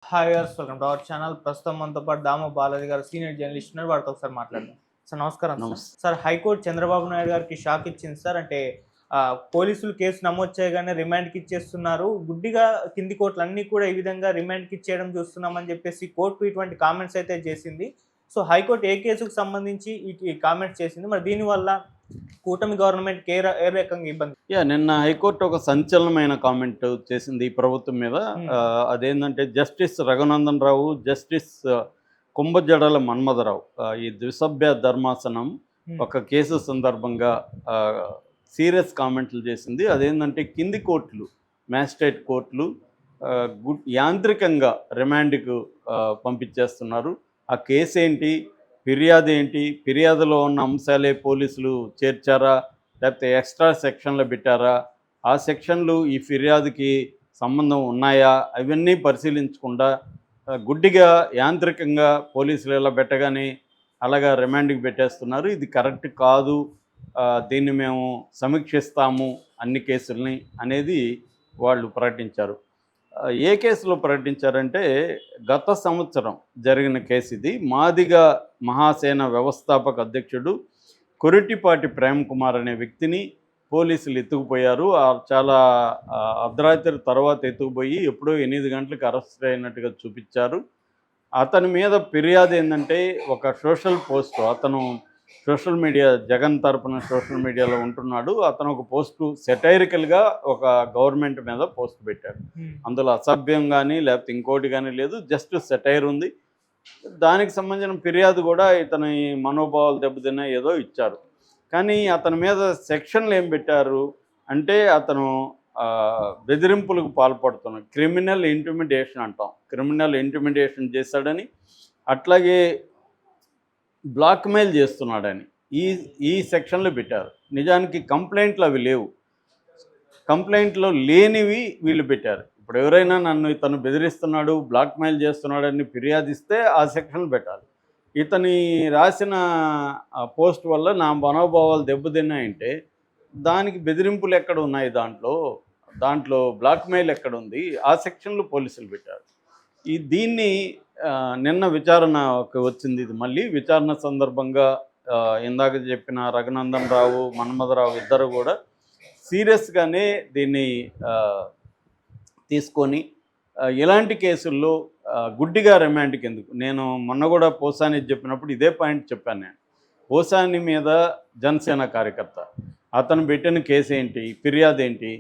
Hi guys, welcome to our channel. ప్రస్తుతం మనతో పాటు దామ బాలాజీ గారు సీనియర్ జర్నలిస్ట్ ఉన్నారు. వారితో ఒకసారి మాట్లాడదాం. సార్ నమస్కారం. నమస్తే. సార్ హైకోర్టు చంద్రబాబు నాయుడు గారికి షాక్ ఇచ్చింది సార్. అంటే పోలీసులు కేసు నమోదు చేయగానే రిమాండ్కి ఇచ్చేస్తున్నారు. గుడ్డిగా కింది కోర్టులు అన్నీ కూడా ఈ విధంగా రిమాండ్కి ఇచ్చేయడం చూస్తున్నామని చెప్పేసి కోర్టు ఇటువంటి కామెంట్స్ అయితే చేసింది. సో హైకోర్టు ఏ కేసుకు సంబంధించి ఈ కామెంట్స్ చేసింది, మరి దీనివల్ల కూటమి గవర్నమెంట్ ఏ రకంగా ఇబ్బంది? నిన్న హైకోర్టు ఒక సంచలనమైన కామెంట్ చేసింది ఈ ప్రభుత్వం మీద. అదేంటంటే జస్టిస్ రఘునందన్ రావు, జస్టిస్ కుంభజడల మన్మథరావు, ఈ ద్విసభ్య ధర్మాసనం ఒక కేసు సందర్భంగా సీరియస్ కామెంట్లు చేసింది. అదేంటంటే కింది కోర్టులు, మ్యాజిస్ట్రేట్ కోర్టులు యాంత్రికంగా రిమాండ్కు పంపించేస్తున్నారు. ఆ కేసు ఏంటి, ఫిర్యాదు ఏంటి, ఫిర్యాదులో ఉన్న అంశాలే పోలీసులు చేర్చారా, లేకపోతే ఎక్స్ట్రా సెక్షన్లు పెట్టారా, ఆ సెక్షన్లు ఈ ఫిర్యాదుకి సంబంధం ఉన్నాయా, అవన్నీ పరిశీలించకుండా గుడ్డిగా యాంత్రికంగా పోలీసులు ఇలా పెట్టగానే అలాగా రిమాండ్కి పెట్టేస్తున్నారు. ఇది కరెక్ట్ కాదు, దీన్ని మేము సమీక్షిస్తాము అన్ని కేసుల్ని అనేది వాళ్ళు ప్రకటించారు. ఏ కేసులో ప్రకటించారంటే గత సంవత్సరం జరిగిన కేసు ఇది. మాదిగ మహాసేన వ్యవస్థాపక అధ్యక్షుడు కొరిటిపాటి ప్రేమ్ కుమార్ అనే వ్యక్తిని పోలీసులు ఎత్తుకుపోయారు. చాలా అర్ధరాత్రి తర్వాత ఎత్తుకుపోయి ఎప్పుడో 8 గంటలకు అరెస్ట్ అయినట్టుగా చూపించారు. అతని మీద ఫిర్యాదు ఏంటంటే ఒక సోషల్ పోస్ట్, అతను సోషల్ మీడియా, జగన్ తరపున సోషల్ మీడియాలో ఉంటున్నాడు. అతను ఒక పోస్టు సెటైరికల్గా ఒక గవర్నమెంట్ మీద పోస్ట్ పెట్టాడు. అందులో అసభ్యం కానీ లేకపోతే ఇంకోటి కానీ లేదు, జస్ట్ సెటైర్ ఉంది. దానికి సంబంధించిన ఫిర్యాదు కూడా ఇతని మనోభావాలు దెబ్బతిన్నా ఏదో ఇచ్చారు. కానీ అతని మీద సెక్షన్లు ఏం పెట్టారు అంటే అతను బెదిరింపులకు పాల్పడుతున్నాడు, క్రిమినల్ ఇంటిమిడేషన్ అంటాం, క్రిమినల్ ఇంటిమిడేషన్ చేశాడని, అట్లాగే బ్లాక్మెయిల్ చేస్తున్నాడని ఈ సెక్షన్లు పెట్టారు. నిజానికి కంప్లైంట్లు అవి లేవు, కంప్లైంట్లో లేనివి వీళ్ళు పెట్టారు. ఇప్పుడు ఎవరైనా నన్ను ఇతను బెదిరిస్తున్నాడు, బ్లాక్మెయిల్ చేస్తున్నాడని ఫిర్యాదిస్తే ఆ సెక్షన్లు పెట్టాలి. ఇతని రాసిన పోస్ట్ వల్ల నా మనోభావాలు దెబ్బతిన్నాయంటే దానికి బెదిరింపులు ఎక్కడ ఉన్నాయి, దాంట్లో బ్లాక్మెయిల్ ఎక్కడ ఉంది, ఆ సెక్షన్లు పోలీసులు పెట్టారు. దీన్ని నిన్న విచారణకు వచ్చింది. ఇది మళ్ళీ విచారణ సందర్భంగా ఇందాక చెప్పిన రఘునందన్ రావు, మన్మథరావు ఇద్దరు కూడా సీరియస్గానే దీన్ని తీసుకొని ఇలాంటి కేసుల్లో గుడ్డిగా రిమాండ్కి ఎందుకు. నేను మొన్న కూడా పోసాని చెప్పినప్పుడు ఇదే పాయింట్ చెప్పాను. నేను పోసాని మీద జనసేన కార్యకర్త, అతను పెట్టిన కేసు ఏంటి, ఫిర్యాదు ఏంటి,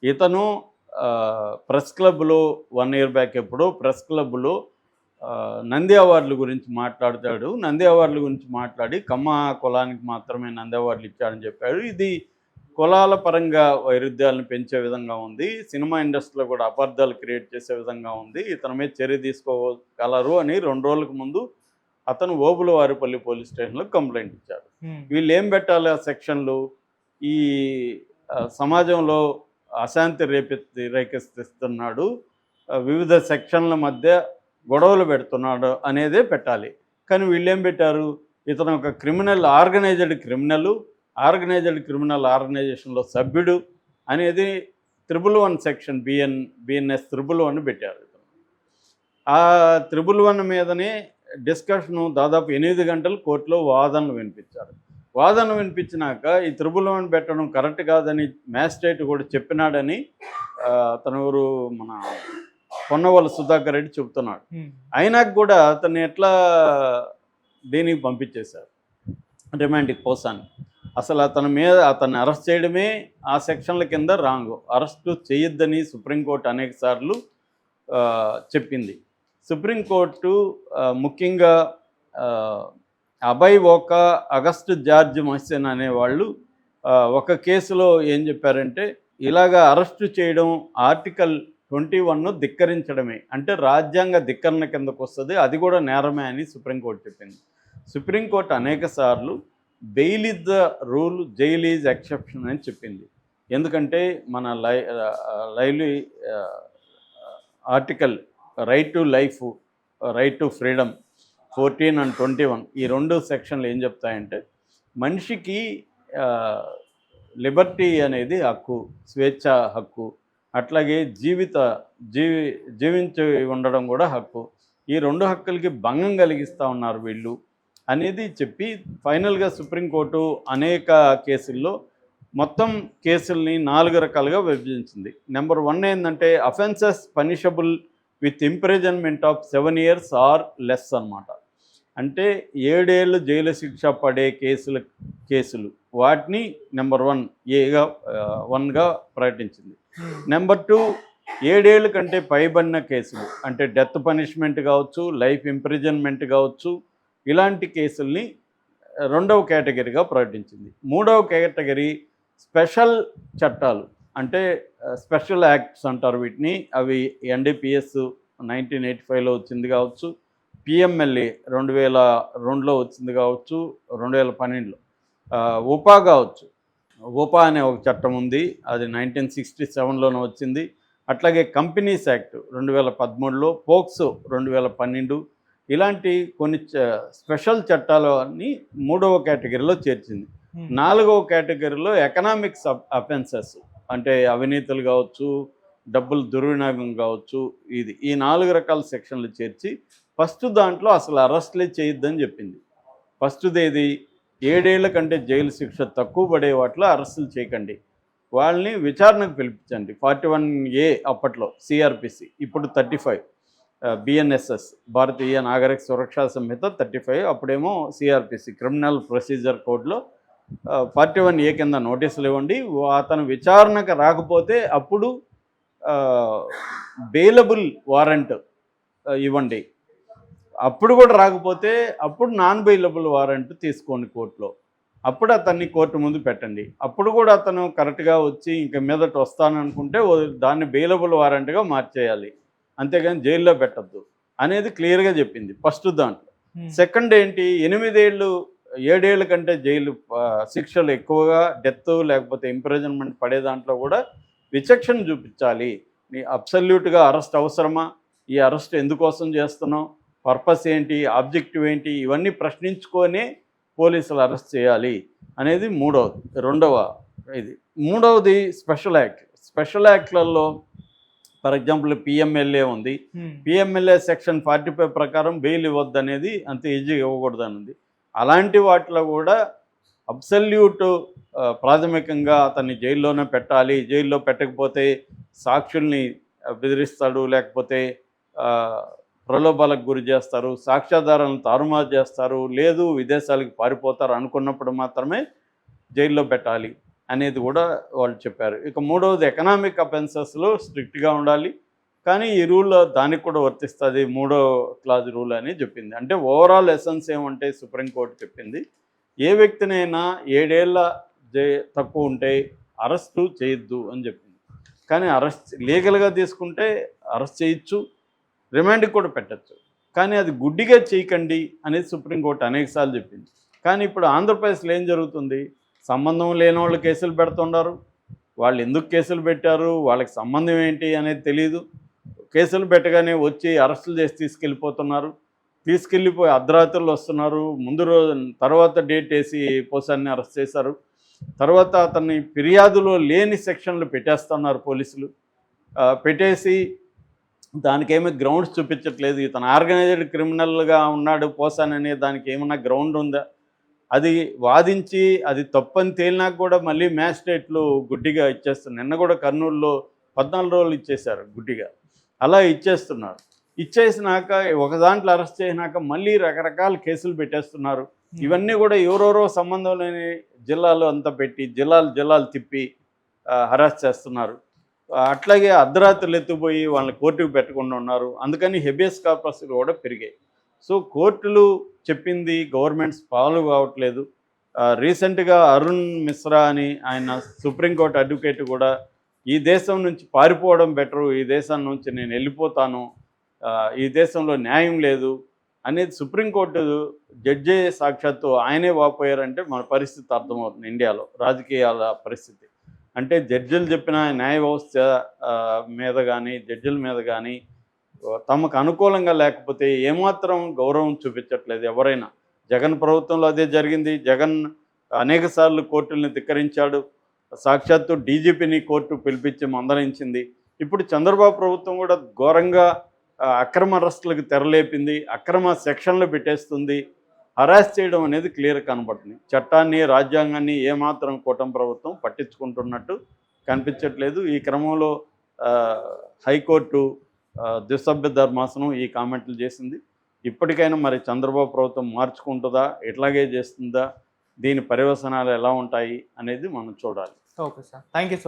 ఇతను ప్రెస్ క్లబ్లో 1 year బ్యాక్ ఎప్పుడో ప్రెస్ క్లబ్లో నంది అవార్డుల గురించి మాట్లాడతాడు. నంది అవార్డుల గురించి మాట్లాడి కమ్మ కులానికి మాత్రమే నంది అవార్డులు ఇచ్చాడని చెప్పాడు. ఇది కులాల పరంగా వైరుధ్యాలను పెంచే విధంగా ఉంది, సినిమా ఇండస్ట్రీలో కూడా అపార్థాలు క్రియేట్ చేసే విధంగా ఉంది, ఇతని మీద చర్య తీసుకోగలరు అని 2 రోజులకు ముందు అతను ఓబులవారిపల్లి పోలీస్ స్టేషన్లో కంప్లైంట్ ఇచ్చాడు. వీళ్ళు ఏం పెట్టాలి ఆ సెక్షన్లు, ఈ సమాజంలో అశాంతి రేకెత్తిస్తున్నాడు, వివిధ సెక్షన్ల మధ్య గొడవలు పెడుతున్నాడు అనేదే పెట్టాలి. కానీ వీళ్ళేం పెట్టారు, ఇతను ఒక ఆర్గనైజ్డ్ క్రిమినల్ ఆర్గనైజేషన్లో సభ్యుడు అనేది 111 సెక్షన్ బిఎన్ఎస్ 111 పెట్టారు. ఆ 111 మీదనే డిస్కషను దాదాపు 8 గంటలు కోర్టులో వాదనలు వినిపించారు. వాదనలు వినిపించినాక ఈ 111 పెట్టడం కరెక్ట్ కాదని మ్యాజిస్ట్రేట్ కూడా చెప్పినాడని తనూరు మన పొన్నవల్లి సుధాకర్ రెడ్డి చెబుతున్నాడు. అయినా కూడా అతన్ని ఎట్లా దీనికి పంపించేశారు, రిమాండ్కి పోసాను. అసలు అతన్ని అరెస్ట్ చేయడమే ఆ సెక్షన్ల కింద రాంగ్, అరెస్టు చేయొద్దని సుప్రీంకోర్టు అనేక సార్లు చెప్పింది. సుప్రీంకోర్టు ముఖ్యంగా అభయ్ ఓకా, అగస్టు జార్జ్ మహ్సెన్ అనేవాళ్ళు ఒక కేసులో ఏం చెప్పారంటే ఇలాగా అరెస్టు చేయడం ఆర్టికల్ 21 ధిక్కరించడమే, అంటే రాజ్యాంగ ధిక్కరణ కిందకు వస్తుంది, అది కూడా నేరమే అని సుప్రీంకోర్టు చెప్పింది. సుప్రీంకోర్టు అనేక సార్లు bail is the rule, jail is exception అని చెప్పింది. ఎందుకంటే మన lively article right to life, right to freedom 14 and 21 ఈ 2 సెక్షన్లు ఏం చెప్తాయంటే మనిషికి లిబర్టీ అనేది హక్కు, స్వేచ్ఛ హక్కు, అట్లాగే జీవించి ఉండడం కూడా హక్కు. ఈ 2 హక్కులకి భంగం కలిగిస్తూ ఉన్నారు వీళ్ళు అనేది చెప్పి ఫైనల్గా సుప్రీంకోర్టు అనేక కేసుల్లో మొత్తం కేసుల్ని 4 రకాలుగా విభజించింది. నెంబర్ 1 ఏంటంటే offences punishable with imprisonment of 7 years or less అన్నమాట. అంటే 7 ఏళ్ళు జైలు శిక్ష పడే కేసులు వాటిని నెంబర్ 1గా ప్రకటించింది. నెంబర్ 2 7 ఏళ్ళ కంటే పైబడిన కేసులు అంటే డెత్ పనిష్మెంట్ కావచ్చు, లైఫ్ ఇంప్రిజన్మెంట్ కావచ్చు, ఇలాంటి కేసుల్ని 2వ కేటగిరీగా ప్రకటించింది. 3వ కేటగిరీ స్పెషల్ చట్టాలు అంటే స్పెషల్ యాక్ట్స్ అంటారు వీటిని. అవి NDPS 1985లో వచ్చింది కావచ్చు, PMLA 2002లో వచ్చింది కావచ్చు, 2012లో ఉపా కావచ్చు. ఉపా అనే ఒక చట్టం ఉంది, అది 1967లోనే వచ్చింది. అట్లాగే కంపెనీస్ యాక్ట్ 2013లో, పోక్సో 2012 ఇలాంటి కొన్ని స్పెషల్ చట్టాలని 3వ కేటగిరీలో చేర్చింది. 4వ కేటగిరీలో ఎకనామిక్స్ అఫెన్సెస్ అంటే అవినీతులు కావచ్చు, డబ్బులు దుర్వినియోగం కావచ్చు, ఈ 4 రకాల సెక్షన్లు చేర్చి ఫస్ట్ దాంట్లో అసలు అరెస్ట్లే చేయొద్దని చెప్పింది. ఫస్ట్ది ఏది 7 ఏళ్ల కంటే జైలు శిక్ష తక్కువ పడే వాటిలో అరెస్టులు చేయకండి, వాళ్ళని విచారణకు పిలిపించండి. 41A అప్పట్లో CRPC, ఇప్పుడు 35 BNSS భారతీయ నాగరిక సురక్షా సంహిత 35, అప్పుడేమో CRPC క్రిమినల్ ప్రొసీజర్ కోడ్లో 41A కింద నోటీసులు ఇవ్వండి. అతను విచారణకు రాకపోతే అప్పుడు బెయిలబుల్ వారెంట్ ఇవ్వండి. అప్పుడు కూడా రాకపోతే అప్పుడు నాన్ బెయిలబుల్ వారెంట్ తీసుకోండి కోర్టులో. అప్పుడు అతన్ని కోర్టు ముందు పెట్టండి. అప్పుడు కూడా అతను కరెక్ట్గా వచ్చి ఇంక మీదట వస్తాననుకుంటే దాన్ని బెయిలబుల్ వారెంట్గా మార్చేయాలి, అంతేగాని జైల్లో పెట్టద్దు అనేది క్లియర్గా చెప్పింది ఫస్ట్ దాంట్లో. సెకండ్ ఏంటి, 7 ఏళ్ళ కంటే జైలు శిక్షలు ఎక్కువగా డెత్ లేకపోతే ఇంప్రిజన్మెంట్ పడే దాంట్లో కూడా విచక్షణ చూపించాలి. నీ అబ్సల్యూట్గా అరెస్ట్ అవసరమా, ఈ అరెస్ట్ ఎందుకోసం చేస్తున్నావు, పర్పస్ ఏంటి, ఆబ్జెక్టివ్ ఏంటి, ఇవన్నీ ప్రశ్నించుకొనే పోలీసులు అరెస్ట్ చేయాలి అనేది 3వది స్పెషల్ యాక్ట్. స్పెషల్ యాక్ట్లలో ఫర్ ఎగ్జాంపుల్ PMLA ఉంది. PMLA సెక్షన్ 45 ప్రకారం బెయిల్ ఇవ్వద్దు అనేది అంత ఈజీగా ఇవ్వకూడదు అని ఉంది. అలాంటి వాటిలో కూడా అబ్సల్యూట్ ప్రాథమికంగా అతన్ని జైల్లోనే పెట్టాలి, జైల్లో పెట్టకపోతే సాక్షుల్ని బెదిరిస్తాడు, లేకపోతే ప్రలోభాలకు గురి చేస్తారు, సాక్ష్యాధారాలను తారుమారు చేస్తారు, లేదు విదేశాలకు పారిపోతారు అనుకున్నప్పుడు మాత్రమే జైల్లో పెట్టాలి అనేది కూడా వాళ్ళు చెప్పారు. ఇక 3వది ఎకనామిక్ అఫెన్సెస్లో స్ట్రిక్ట్గా ఉండాలి, కానీ ఈ రూల్లో దానికి కూడా వర్తిస్తుంది 3వ క్లాజ్ రూల్ అని చెప్పింది. అంటే ఓవరాల్ ఎసెన్స్ ఏమంటే సుప్రీంకోర్టు చెప్పింది, ఏ వ్యక్తినైనా 7 ఏళ్ళ తక్కువ ఉంటే అరెస్టు చేయొద్దు అని చెప్పింది. కానీ అరెస్ట్ లీగల్గా తీసుకుంటే అరెస్ట్ చేయొచ్చు, రిమాండ్కి కూడా పెట్టచ్చు, కానీ అది గుడ్డిగా చేయకండి అనేది సుప్రీంకోర్టు అనేకసార్లు చెప్పింది. కానీ ఇప్పుడు ఆంధ్రప్రదేశ్లో ఏం జరుగుతుంది, సంబంధం లేని వాళ్ళు కేసులు పెడుతున్నారు. వాళ్ళు ఎందుకు కేసులు పెట్టారు, వాళ్ళకి సంబంధం ఏంటి అనేది తెలియదు. కేసులు పెట్టగానే వచ్చి అరెస్టులు చేసి తీసుకెళ్ళిపోయి అర్ధరాత్రులు వస్తున్నారు. ముందు రోజు తర్వాత డేట్ వేసి పోసాన్ని అరెస్ట్ చేశారు. తర్వాత అతన్ని ఫిర్యాదులో లేని సెక్షన్లు పెట్టేస్తున్నారు పోలీసులు. పెట్టేసి దానికేమీ గ్రౌండ్స్ చూపించట్లేదు. ఇతను ఆర్గనైజ్డ్ క్రిమినల్గా ఉన్నాడు పోసాన్ అనే దానికి ఏమన్నా గ్రౌండ్ ఉందా, అది వాదించి అది తప్పని తేలినాక కూడా మళ్ళీ మ్యాజిస్ట్రేట్లు గుడ్డిగా ఇచ్చేస్తున్నారు. నిన్న కూడా కర్నూలులో 14 రోజులు ఇచ్చేశారు గుడ్డిగా. అలా ఇచ్చేస్తున్నారు. ఇచ్చేసినాక ఒక దాంట్లో అరెస్ట్ చేసినాక మళ్ళీ రకరకాల కేసులు పెట్టేస్తున్నారు. ఇవన్నీ కూడా ఎవరెవరో సంబంధం లేని జిల్లాలు అంతా పెట్టి జిల్లాలు తిప్పి హరాస్ చేస్తున్నారు. అట్లాగే అర్ధరాత్రులు ఎత్తుపోయి వాళ్ళని కోర్టుకు పెట్టకుండా ఉన్నారు. అందుకని హెబియస్ కార్పస్లు కూడా పెరిగాయి. సో కోర్టులు చెప్పింది గవర్నమెంట్స్ ఫాలో కావట్లేదు. రీసెంట్గా అరుణ్ మిశ్రా అని ఆయన సుప్రీంకోర్టు అడ్వకేట్ కూడా ఈ దేశం నుంచి పారిపోవడం బెటరు, ఈ దేశం నుంచి నేను వెళ్ళిపోతాను, ఈ దేశంలో న్యాయం లేదు అనేది సుప్రీంకోర్టు జడ్జి సాక్షాత్తు ఆయనే వాపోయారంటే మన పరిస్థితి అర్థమవుతుంది. ఇండియాలో రాజకీయాల పరిస్థితి అంటే జడ్జిలు చెప్పిన న్యాయ వ్యవస్థ మీద కానీ జడ్జిల మీద కానీ తమకు అనుకూలంగా లేకపోతే ఏమాత్రం గౌరవం చూపించట్లేదు ఎవరైనా. జగన్ ప్రభుత్వంలో అదే జరిగింది. జగన్ అనేకసార్లు కోర్టుల్ని ధిక్కరించాడు. సాక్షాత్తు డీజీపీని కోర్టు పిలిపించి మందలించింది. ఇప్పుడు చంద్రబాబు ప్రభుత్వం కూడా ఘోరంగా అక్రమ అరెస్టులకు తెరలేపింది, అక్రమ సెక్షన్లు పెట్టేస్తుంది, హరాస్ చేయడం అనేది క్లియర్ కనబడుతుంది. చట్టాన్ని, రాజ్యాంగాన్ని ఏమాత్రం కూటమి ప్రభుత్వం పట్టించుకుంటున్నట్టు కనిపించట్లేదు. ఈ క్రమంలో హైకోర్టు ద్విసభ్య ధర్మాసనం ఈ కామెంట్లు చేసింది. ఇప్పటికైనా మరి చంద్రబాబు ప్రభుత్వం మార్చుకుంటుందా, ఇట్లాగే చేస్తుందా, దీని పర్యవసనాలు ఎలా ఉంటాయి అనేది మనం చూడాలి. Okay sir, thank you so much.